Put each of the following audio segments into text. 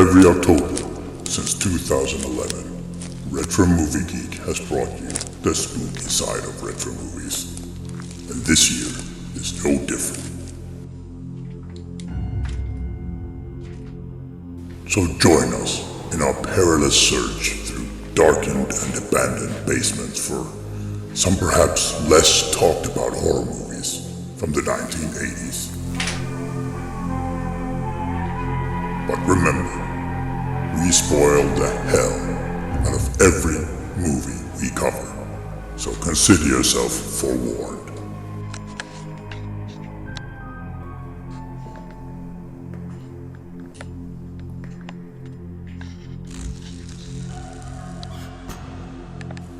Every October since 2011, Retro Movie Geek has brought you the spooky side of retro movies. And this year is no different. So join us in our perilous search through darkened and abandoned basements for some perhaps less talked about horror movies from the 1980s. But remember, we spoil the hell out of every movie we cover, so consider yourself forewarned.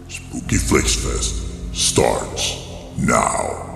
Spooky Flix Fest starts now.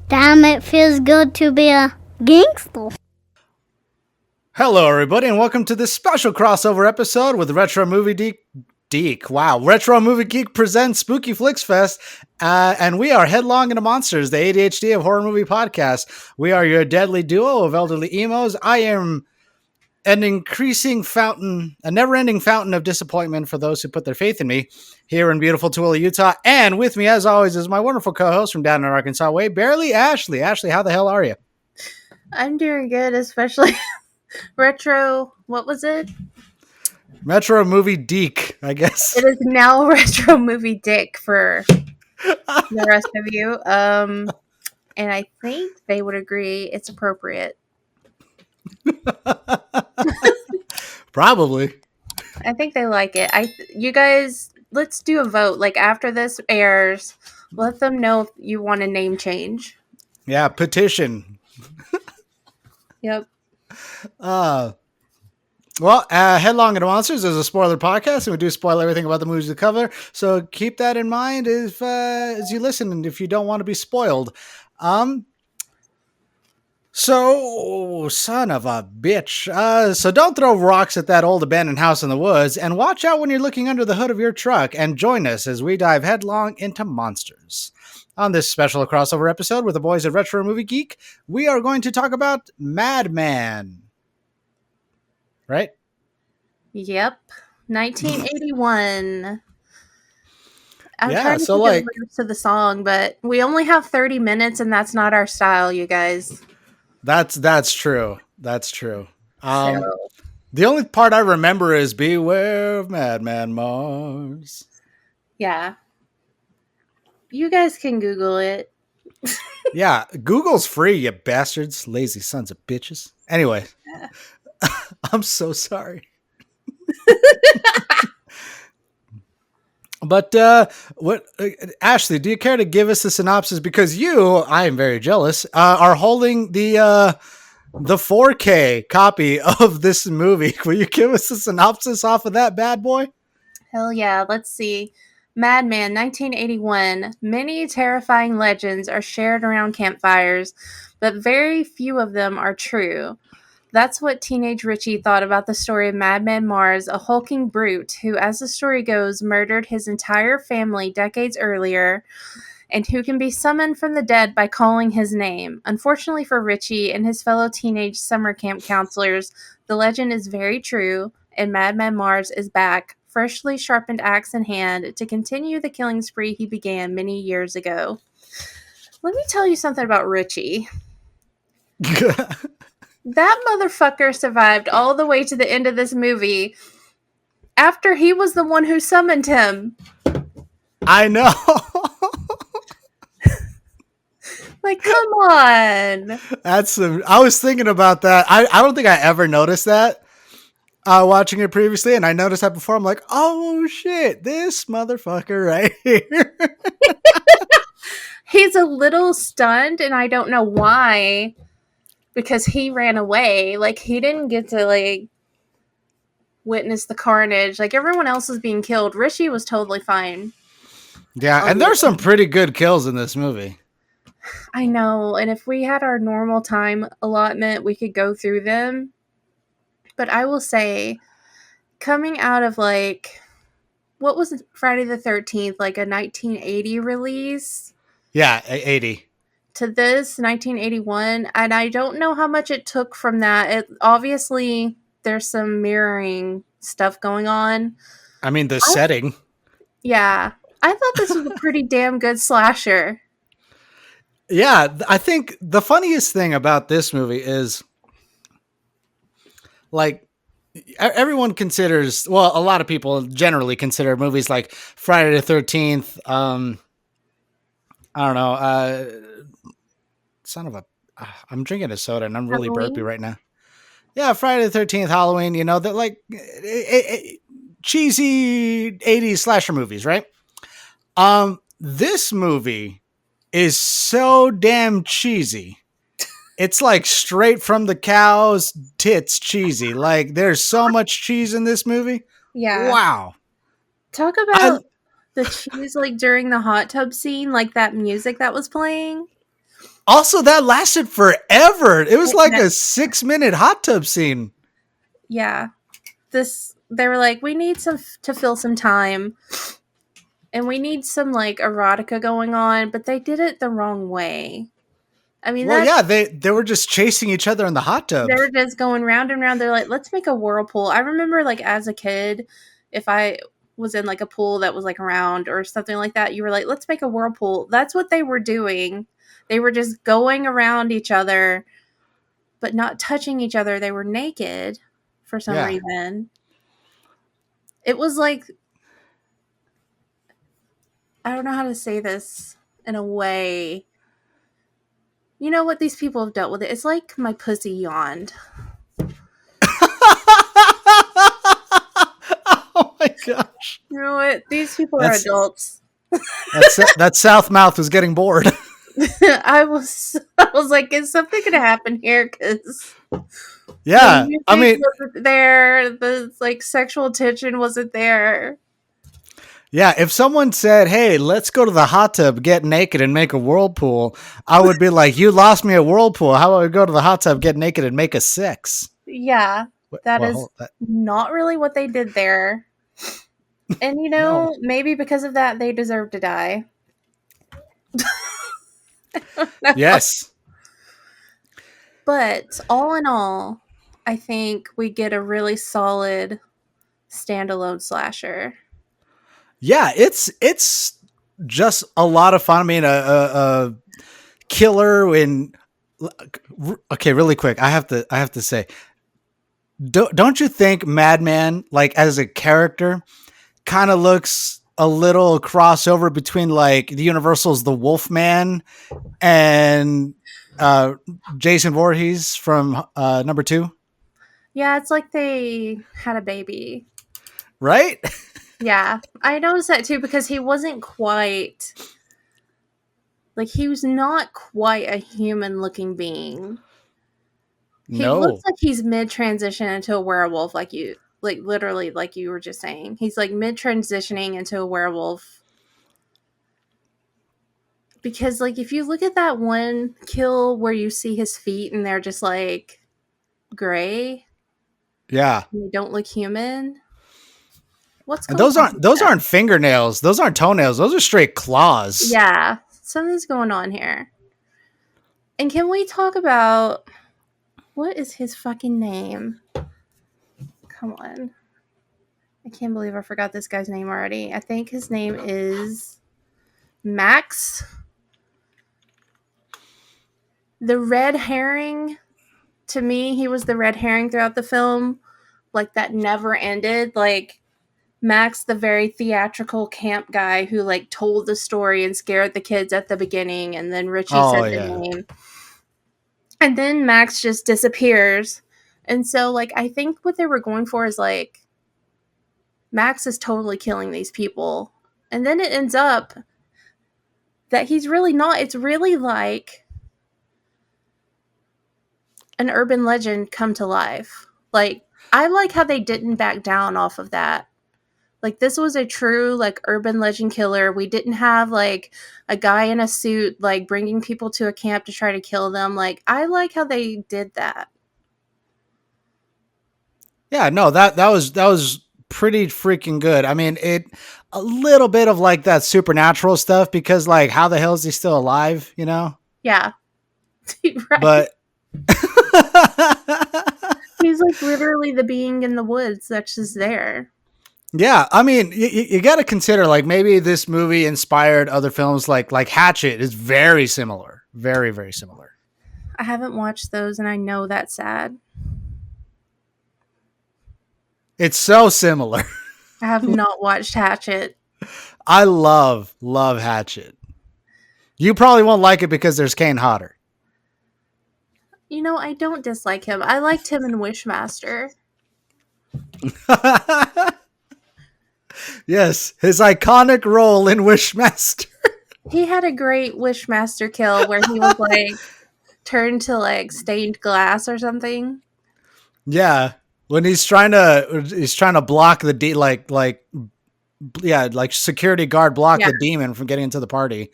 Damn, it feels good to be a gangster. Hello, everybody, and welcome to this special crossover episode with Retro Movie Geek. Wow, Retro Movie Geek presents Spooky Flix Fest, and we are Headlong Into Monsters, the ADHD of horror movie podcast. We are your deadly duo of elderly emos. I am a never-ending fountain of disappointment for those who put their faith in me here in beautiful Tooele, Utah. And with me, as always, is my wonderful co-host from down in Arkansas way, barely Ashley. Ashley, how the hell are you? I'm doing good, especially retro. What was it? Retro Movie Geek, I guess. It is now Retro Movie Dick for the rest of you. And I think they would agree it's appropriate. Probably. I think they like it. You guys, let's do a vote. Like after this airs, let them know if you want a name change. Yeah, petition. Yep. Headlong Into Monsters is a spoiler podcast, and we do spoil everything about the movies we cover. So keep that in mind if as you listen, and if you don't want to be spoiled. So, son of a bitch. So don't throw rocks at that old abandoned house in the woods, and watch out when you're looking under the hood of your truck, and join us as we dive headlong into monsters. On this special crossover episode with the boys at Retro Movie Geek, we are going to talk about Madman. Right? Yep. 1981. I'm Yeah, trying to so think like of lyrics to the song, but we only have 30 minutes, and that's not our style, you guys. that's true. That's true. So, The only part I remember is "Beware of Madman Mars." yeah. You guys can Google it. Yeah, Google's free, you bastards, lazy sons of bitches. Anyway, I'm so sorry. But Ashley, do you care to give us the synopsis? Because you, I am very jealous, are holding the 4K copy of this movie. Will you give us the synopsis off of that bad boy? Hell yeah. Let's see. Madman, 1981. Many terrifying legends are shared around campfires, but very few of them are true. That's what teenage Richie thought about the story of Madman Mars, a hulking brute who, as the story goes, murdered his entire family decades earlier, and who can be summoned from the dead by calling his name. Unfortunately for Richie and his fellow teenage summer camp counselors, the legend is very true, and Madman Mars is back, freshly sharpened axe in hand, to continue the killing spree he began many years ago. Let me tell you something about Richie. That motherfucker survived all the way to the end of this movie after he was the one who summoned him. I know. Like, come on. I was thinking about that. I don't think I ever noticed that watching it previously, and I noticed that before. I'm like, oh shit, this motherfucker right here. He's a little stunned, and I don't know why, because he ran away. Like, he didn't get to, like, witness the carnage. Like, everyone else was being killed. Rishi was totally fine. Yeah, and there's some pretty good kills in this movie. I know, and if we had our normal time allotment, we could go through them. But I will say, coming out of, like, what was Friday the 13th, like a 1980 release? Yeah, 80. To this 1981, and I don't know how much it took from that. It obviously there's some mirroring stuff going on. I mean, the setting. Yeah, I thought this was a pretty damn good slasher. Yeah, I think the funniest thing about this movie is, like, everyone considers, well, a lot of people generally consider movies like Friday the 13th, I don't know, son of a, I'm drinking a soda and I'm really Halloween? burpy right now. Yeah, Friday the 13th, Halloween, you know, that like cheesy 80s slasher movies, right? This movie is so damn cheesy. It's like straight from the cow's tits cheesy. Like, there's so much cheese in this movie. Yeah. Wow. Talk about the cheese, like, during the hot tub scene, like that music that was playing. Also, that lasted forever. It was like a 6-minute hot tub scene. Yeah. They were like, we need to fill some time. And we need some, like, erotica going on, but they did it the wrong way. I mean, well, yeah, they were just chasing each other in the hot tub. They were just going round and round. They're like, let's make a whirlpool. I remember, like, as a kid, if I was in, like, a pool that was, like, around or something like that, you were like, let's make a whirlpool. That's what they were doing. They were just going around each other, but not touching each other. They were naked for some reason. It was like, I don't know how to say this in a way. You know what? These people have dealt with it. It's like my pussy yawned. Oh my gosh. You know what? These people are adults. That South mouth was getting bored. I was like, is something gonna happen here? Because yeah, I mean, wasn't there, the, like, sexual tension wasn't there. Yeah, if someone said, "Hey, let's go to the hot tub, get naked, and make a whirlpool," I would be like, "You lost me at whirlpool. How about we go to the hot tub, get naked, and make a six?" Yeah, that is not really what they did there. And, you know, maybe because of that, they deserve to die. Yes. But all in all, I think we get a really solid standalone slasher. Yeah, it's just a lot of fun. I mean, a killer in. Okay, really quick, I have to say, don't you think Madman, like, as a character, kind of looks a little crossover between, like, the Universal's The Wolfman and Jason Voorhees from number 2? Yeah, it's like they had a baby. Right? Yeah, I noticed that too, because he wasn't quite, like, he was not quite a human looking being. He looks like he's mid-transition into a werewolf, like literally, like you were just saying. He's, like, mid-transitioning into a werewolf. Because, like, if you look at that one kill where you see his feet and they're just, like, gray. Yeah. And they don't look human. What's going on? Those aren't fingernails. Those aren't toenails. Those are straight claws. Yeah. Something's going on here. And can we talk about, what is his fucking name? Come on. I can't believe I forgot this guy's name already. I think his name is Max. The red herring, to me, he was the red herring throughout the film. Like, that never ended. Like, Max, the very theatrical camp guy who, like, told the story and scared the kids at the beginning, and then Richie Oh said the yeah. name. And then Max just disappears. And so, like, I think what they were going for is, like, Max is totally killing these people. And then it ends up that he's really not. It's really like an urban legend come to life. Like, I like how they didn't back down off of that. Like, this was a true, like, urban legend killer. We didn't have, like, a guy in a suit, like, bringing people to a camp to try to kill them. Like, I like how they did that. Yeah, no, that was pretty freaking good. I mean, it a little bit of like that supernatural stuff because like how the hell is he still alive, you know? Yeah. Right. But He's, like, literally the being in the woods that's just there. yeah, I mean, you got to consider like maybe this movie inspired other films like Hatchet is very similar, very very similar. I haven't watched those, and I know that's sad. It's so similar. I have not watched Hatchet. I love Hatchet. You probably won't like it because there's Kane Hodder. You know, I don't dislike him. I liked him in Wishmaster. Yes, his iconic role in Wishmaster. He had a great Wishmaster kill where he was, like, turned to, like, stained glass or something. Yeah, when he's trying to block the like security guard block the demon from getting into the party.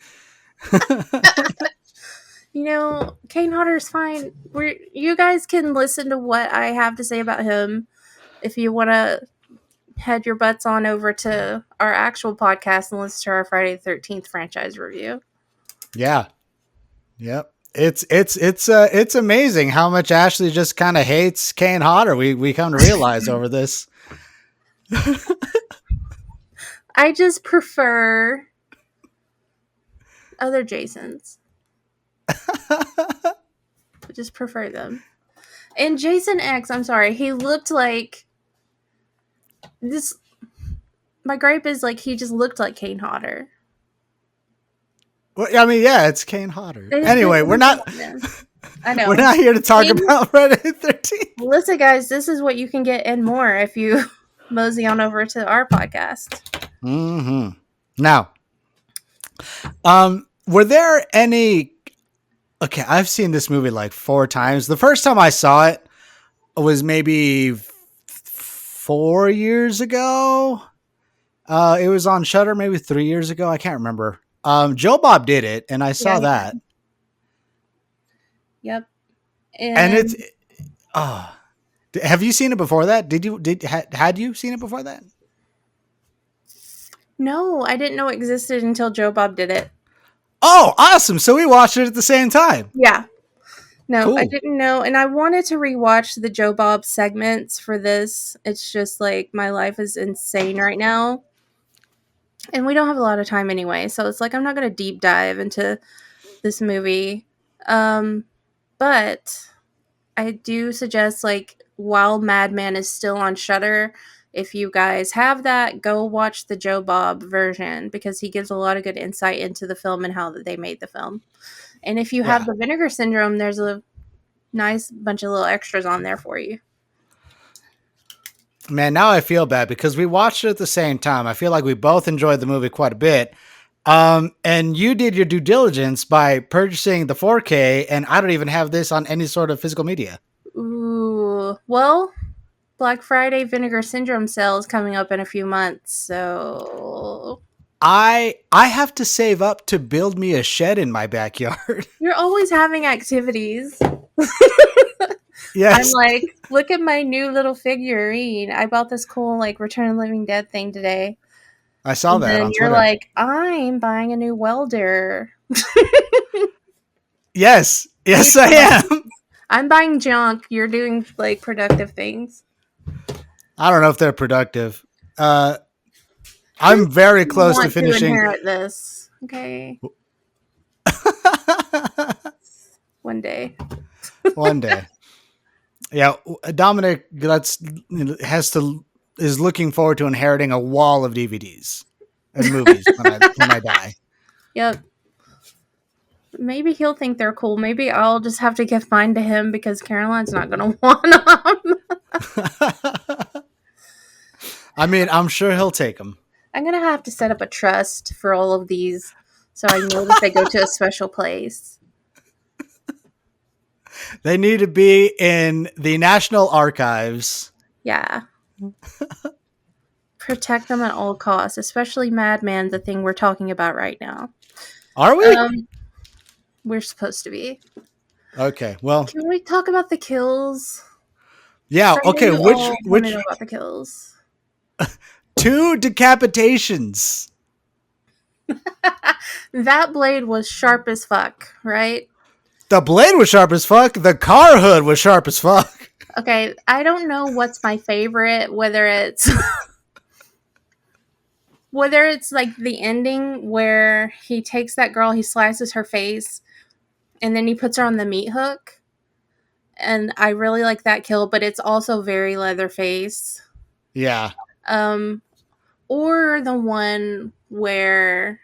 You know, Kane Hodder's fine. You guys can listen to what I have to say about him if you want to head your butts on over to our actual podcast and listen to our Friday the 13th franchise review. Yeah. Yep. It's amazing how much Ashley just kind of hates Kane Hodder. We come to realize over this. I just prefer other Jasons. I just prefer them. And Jason X, I'm sorry, he looked like this. My gripe is like he just looked like Kane Hodder. Well, I mean, yeah, it's Kane Hodder. Anyway, we're not. I know. We're not here to talk about Friday 13. Listen, guys, this is what you can get and more if you mosey on over to our podcast. Mm-hmm. Now, were there any? Okay, I've seen this movie like 4 times. The first time I saw it was maybe 4 years ago. It was on Shudder maybe 3 years ago. I can't remember. Joe Bob did it, and I saw that. Yep. And it's. Have you seen it before that? Had you seen it before that? No, I didn't know it existed until Joe Bob did it. Oh, awesome. So we watched it at the same time. Yeah. No, cool. I didn't know. And I wanted to rewatch the Joe Bob segments for this. It's just like my life is insane right now. And we don't have a lot of time anyway. So it's like I'm not going to deep dive into this movie. But I do suggest, like, while Madman is still on Shudder, if you guys have that, go watch the Joe Bob version because he gives a lot of good insight into the film and how they made the film. And if you have the Vinegar Syndrome, there's a nice bunch of little extras on there for you. Man, now I feel bad because we watched it at the same time. I feel like we both enjoyed the movie quite a bit. And you did your due diligence by purchasing the 4K, and I don't even have this on any sort of physical media. Ooh, well, Black Friday Vinegar Syndrome sale is coming up in a few months, so I have to save up to build me a shed in my backyard. You're always having activities. Yes. I'm like, look at my new little figurine. I bought this cool like Return of the Living Dead thing today. I saw that on you're Twitter. like, I'm buying a new welder. Yes, I am. I'm buying junk. You're doing like productive things. I don't know if they're productive. I'm very close to finishing. Inherit this, okay? one day. One day. Yeah, Dominic is looking forward to inheriting a wall of DVDs and movies when I die. Yep. Maybe he'll think they're cool. Maybe I'll just have to give mine to him because Caroline's not going to want them. I mean, I'm sure he'll take them. I'm going to have to set up a trust for all of these so I know that they go to a special place. They need to be in the National Archives. Yeah. Protect them at all costs, especially Madman, the thing we're talking about right now. Are we? We're supposed to be. Okay, well. Can we talk about the kills? Yeah, okay, which know about the kills? 2 decapitations. That blade was sharp as fuck, right? The blade was sharp as fuck. The car hood was sharp as fuck. Okay, I don't know what's my favorite, whether it's like the ending where he takes that girl, he slices her face, and then he puts her on the meat hook. And I really like that kill, but it's also very Leatherface. Yeah. Or the one where,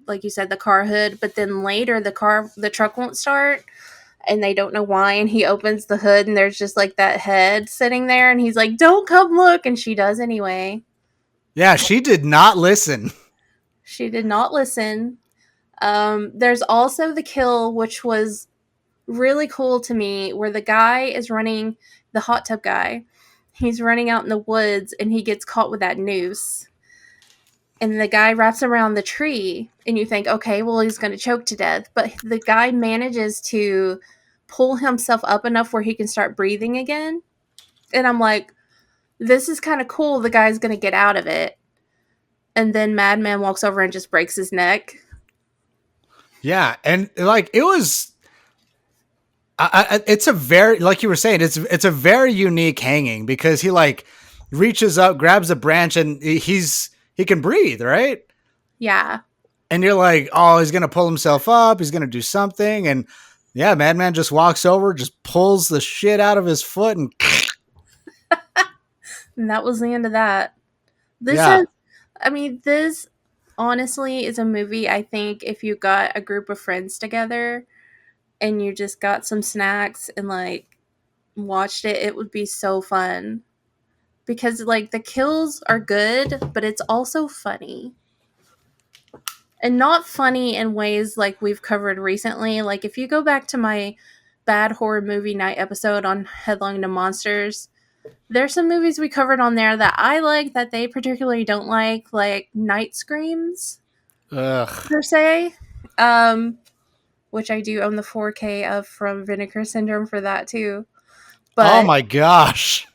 like you said, the car hood, but then later the truck won't start and they don't know why, and he opens the hood and there's just like that head sitting there and he's like, "Don't come look," and she does anyway. Yeah, she did not listen. She did not listen. There's also the kill, which was really cool to me, where the guy is running, the hot tub guy, he's running out in the woods and he gets caught with that noose. And the guy wraps around the tree, and you think, okay, well, he's going to choke to death. But the guy manages to pull himself up enough where he can start breathing again. And I'm like, this is kind of cool. The guy's going to get out of it. And then Madman walks over and just breaks his neck. Yeah. And like, it was, it's a very, like you were saying, it's a very unique hanging because he like reaches up, grabs a branch, and he can breathe, right? Yeah. And you're like, oh, he's going to pull himself up. He's going to do something. And yeah, Madman just walks over, just pulls the shit out of his foot. And that was the end of that. This honestly is a movie, I think, if you got a group of friends together and you just got some snacks and like watched it, it would be so fun. Because like the kills are good, but it's also funny. And not funny in ways like we've covered recently. Like if you go back to my bad horror movie night episode on Headlong into Monsters, there's some movies we covered on there that I like that they particularly don't like Night Screams. Ugh. Per se. Which I do own the 4K of from Vinegar Syndrome for that too. But oh my gosh.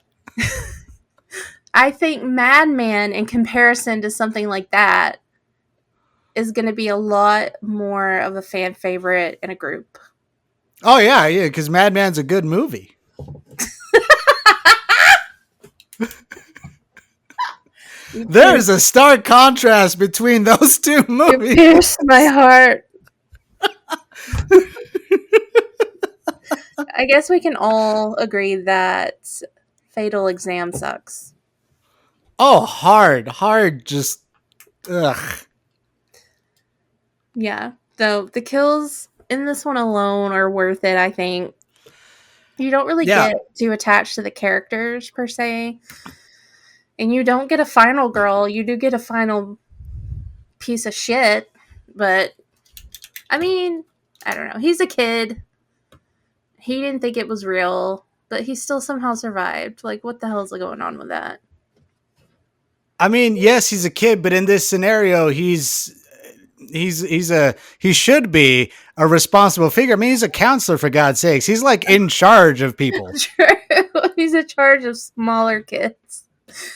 I think Madman, in comparison to something like that, is going to be a lot more of a fan favorite in a group. Oh, yeah, because Madman's a good movie. There's a stark contrast between those two movies. You pierced my heart. I guess we can all agree that Fatal Exam sucks. Oh, hard, just ugh. Yeah, though the kills in this one alone are worth it, I think. You don't really get too attached to the characters, per se. And you don't get a final girl. You do get a final piece of shit. But, I mean, I don't know. He's a kid. He didn't think it was real. But he still somehow survived. Like, what the hell is going on with that? I mean, yes, he's a kid, but in this scenario, he should be a responsible figure. I mean, he's a counselor, for God's sakes. He's like in charge of people. True. He's in charge of smaller kids.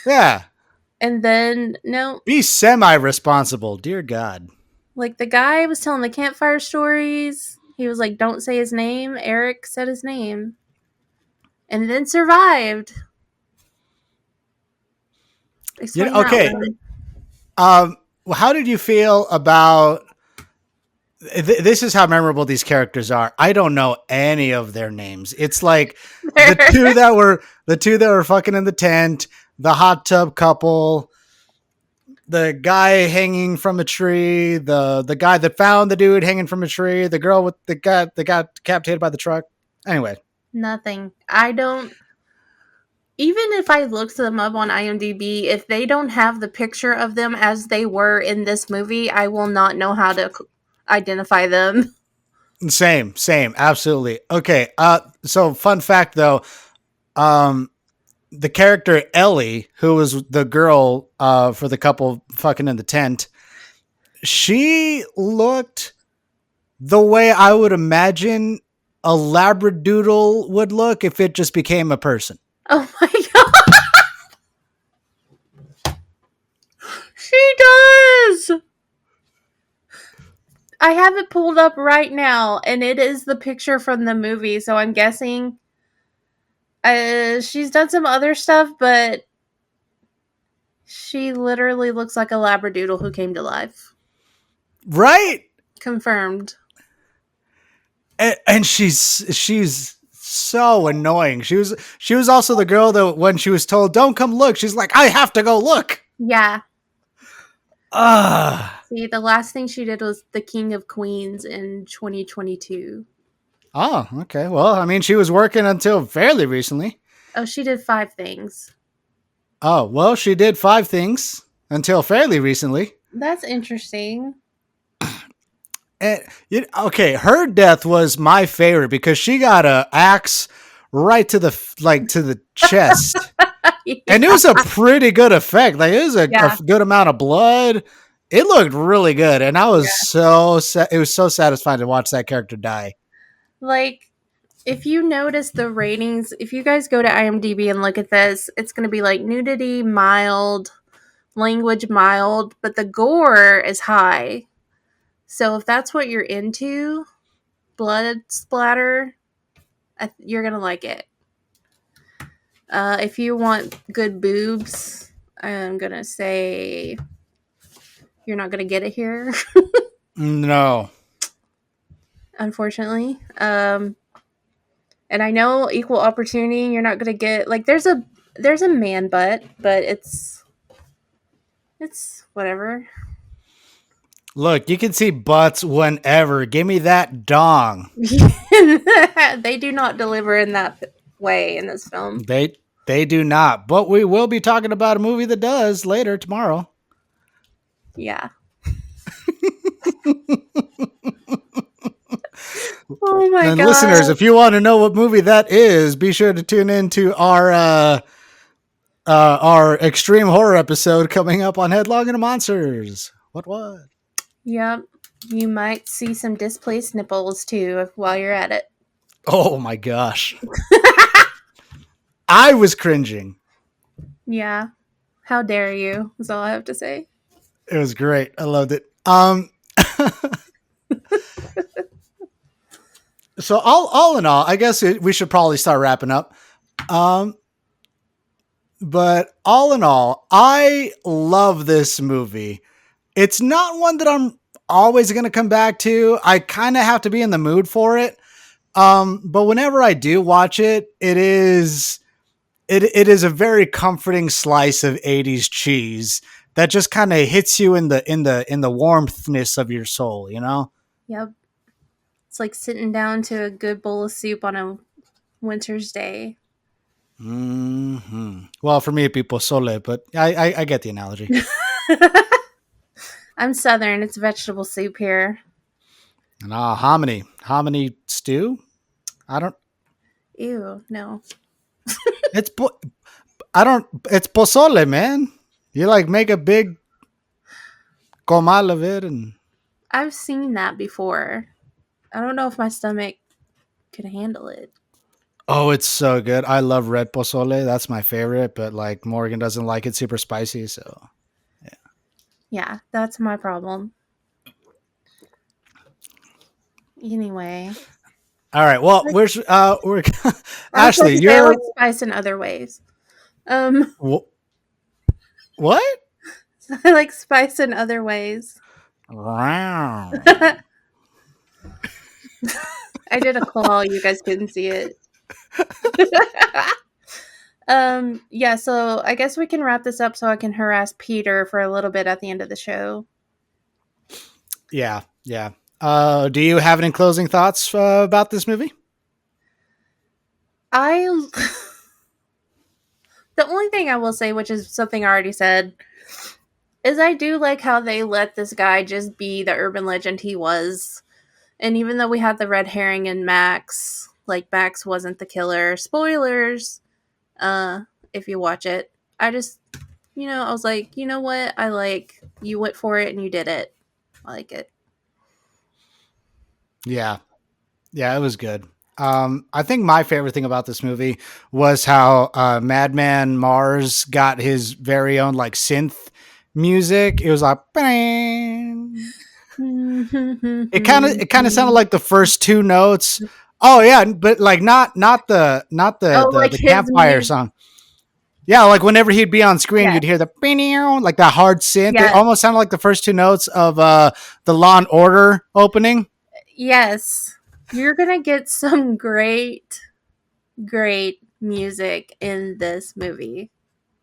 Yeah. And then, no. Be semi-responsible, dear God. Like, the guy was telling the campfire stories. He was like, don't say his name. Eric said his name. And then survived. Okay. How did you feel about This is how memorable these characters are. I don't know any of their names. It's like the two that were fucking in the tent, the hot tub couple, the guy hanging from a tree, the guy that found the dude hanging from a tree, the girl with the guy that got decapitated by the truck. Anyway, Nothing. I don't. Even if I looked them up on IMDb, if they don't have the picture of them as they were in this movie, I will not know how to identify them. same, absolutely. Okay, so fun fact though, the character Ellie, who was the girl for the couple fucking in the tent, she looked the way I would imagine a labradoodle would look if it just became a person. Oh my god. She does. I have it pulled up right now, and it is the picture from the movie, so I'm guessing she's done some other stuff, but she literally looks like a labradoodle who came to life. Right? Confirmed. And she's so annoying. She was also the girl that when she was told don't come look, she's like, I have to go look. Yeah. Ah. See, the last thing she did was The King of Queens in 2022. Oh, okay. Well, I mean, she was working until fairly recently. Oh, she did 5 things. Oh, well, she did 5 things until fairly recently. That's interesting. Okay, her death was my favorite because she got a axe right to the chest, Yeah. and it was a pretty good effect. Like it was a good amount of blood. It looked really good, and I was it was so satisfying to watch that character die. Like, if you notice the ratings, if you guys go to IMDb and look at this, it's going to be like nudity mild, language mild, but the gore is high. So if that's what you're into, blood splatter, you're going to like it. If you want good boobs, I'm going to say you're not going to get it here. No. Unfortunately. And I know equal opportunity, you're not going to get, like, there's a man butt, but it's whatever. Look, you can see butts whenever. Give me that dong. They do not deliver in that way in this film. They do not. But we will be talking about a movie that does later tomorrow. Yeah. Oh my god. And listeners, if you want to know what movie that is, be sure to tune in to our extreme horror episode coming up on Headlong into Monsters. What? Yep. You might see some displaced nipples too while you're at it. Oh my gosh. I was cringing. Yeah. How dare you? Is all I have to say. It was great. I loved it. So all in all, I guess we should probably start wrapping up. But all in all, I love this movie. It's not one that I'm always going to come back to. I kind of have to be in the mood for it. But whenever I do watch it, it is a very comforting slice of 80s cheese that just kind of hits you in the warmthness of your soul, you know? Yep. It's like sitting down to a good bowl of soup on a winter's day. Mm-hmm. Well, for me, it'd be pozole, but I get the analogy. I'm Southern. It's vegetable soup here. Nah, hominy stew. I don't. Ew, no. It's pozole, man. You like make a big comal of it, and I've seen that before. I don't know if my stomach could handle it. oh, it's so good. I love red pozole. That's my favorite, but like Morgan doesn't like it super spicy, so yeah. Yeah, that's my problem. Anyway. All right. Well, we're Ashley, I you're like spice in other ways. What? I like spice in other ways. Wow. I did a claw. You guys couldn't see it. Yeah, so I guess we can wrap this up so I can harass Peter for a little bit at the end of the show. Yeah. Do you have any closing thoughts about this movie? The only thing I will say, which is something I already said, is I do like how they let this guy just be the urban legend he was. And even though we had the red herring in Max, like Max wasn't the killer. Spoilers, if you watch it. I just, I was like, you know what? I like, you went for it and you did it. I like it. Yeah, it was good. I think my favorite thing about this movie was how Madman Mars got his very own like synth music. It was like it kind of sounded like the first two notes. Oh yeah, but like not the like campfire music. song. Yeah, like whenever he'd be on screen, Yeah. you'd hear the like that hard synth. Yeah. It almost sounded like the first two notes of the Law and Order opening. Yes. You're going to get some great music in this movie.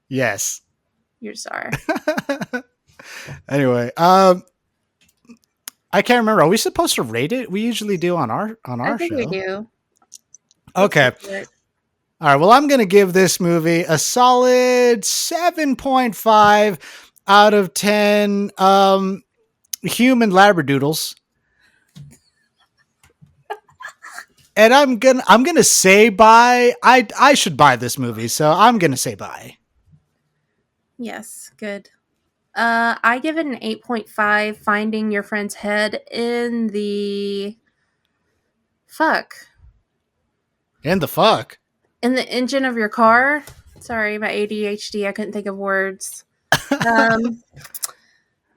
Yes. You're sorry. Anyway, I can't remember. Are we supposed to rate it? We usually do on our I think show. we do. Okay. All right. Well, I'm going to give this movie a solid 7.5 out of 10 human labradoodles. And I'm gonna say bye. I should buy this movie, so I'm gonna say bye. Yes, good. I give it an 8.5. Finding your friend's head in the In the engine of your car. Sorry, my ADHD. I couldn't think of words.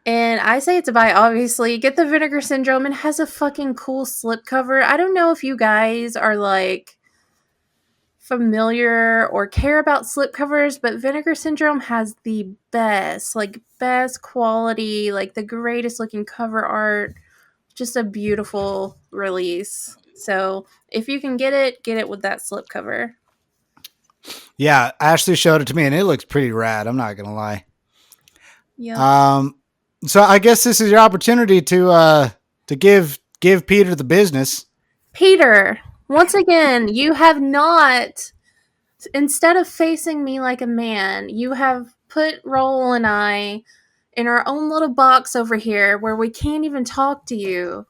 And I say it's a buy, obviously. Get the Vinegar Syndrome. It has a fucking cool slipcover. I don't know if you guys are, like, familiar or care about slipcovers, but Vinegar Syndrome has the best quality, like, the greatest looking cover art. Just a beautiful release. So, if you can get it with that slipcover. Yeah, Ashley showed it to me, and it looks pretty rad. I'm not gonna lie. Yeah. So I guess this is your opportunity to give Peter the business. Peter, once again, you have not, instead of facing me like a man, you have put Raul and I in our own little box over here where we can't even talk to you.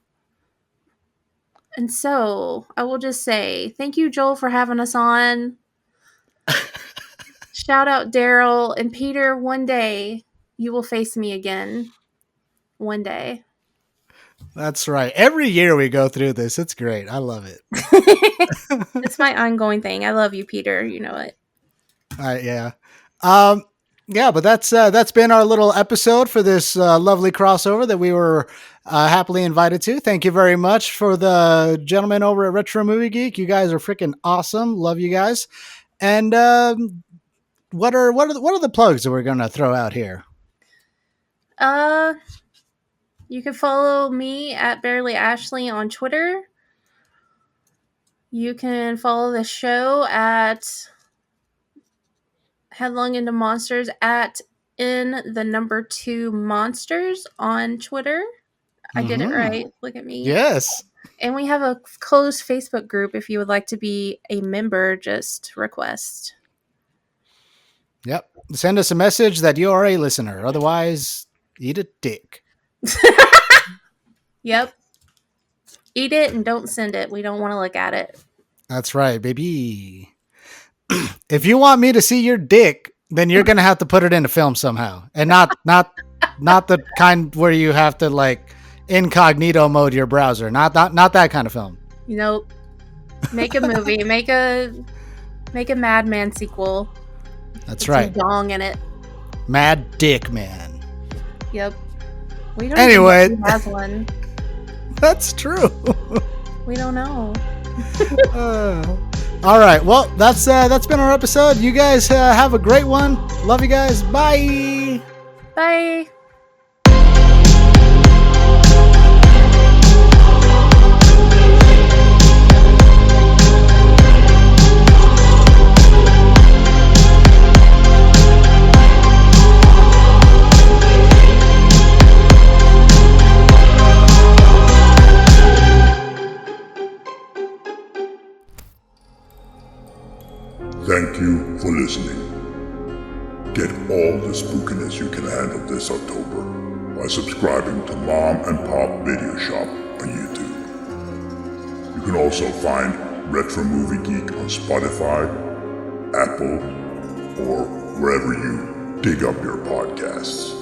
And so, I will just say, thank you, Joel, for having us on. Shout out Daryl and Peter. One day, you will face me again. One day. That's right. Every year we go through this. It's great. I love it. It's my ongoing thing. I love you, Peter. You know it. Yeah. Yeah, but that's been our little episode for this lovely crossover that we were happily invited to. Thank you very much for the gentlemen over at Retro Movie Geek. You guys are freaking awesome. Love you guys. And what are the plugs that we're going to throw out here? You can follow me at Barely Ashley on Twitter. You can follow the show at Headlong Into Monsters at _2 Monsters on Twitter. I did it right. Look at me. Yes. And we have a closed Facebook group. If you would like to be a member, just request. Yep. Send us a message that you are a listener. Otherwise, eat a dick. Yep. Eat it and don't send it. We don't want to look at it. That's right, baby. If you want me to see your dick, then you're gonna have to put it in a film somehow, and not the kind where you have to like incognito mode your browser. Not that kind of film. Nope. Make a movie. make a Madman sequel. That's With right. some dong in it. Mad Dick Man. Yep. We don't Anyway. even know who has one. That's true. We don't know. All right. Well, that's been our episode. You guys have a great one. Love you guys. Bye. Bye. thank you for listening. Get all the spookiness you can handle this October by subscribing to Mom and Pop Video Shop on YouTube. You can also find Retro Movie Geek on Spotify, Apple, or wherever you dig up your podcasts.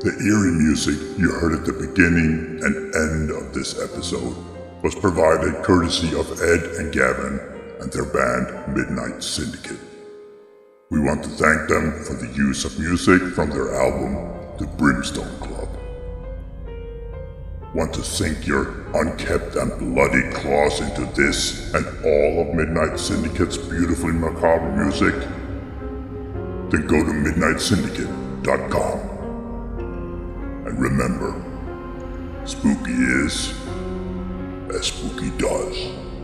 The eerie music you heard at the beginning and end of this episode was provided courtesy of Ed and Gavin and their band Midnight Syndicate. We want to thank them for the use of music from their album The Brimstone Club. Want to sink your unkept and bloody claws into this and all of Midnight Syndicate's beautifully macabre music? Then go to midnightsyndicate.com. And remember, spooky is as spooky does.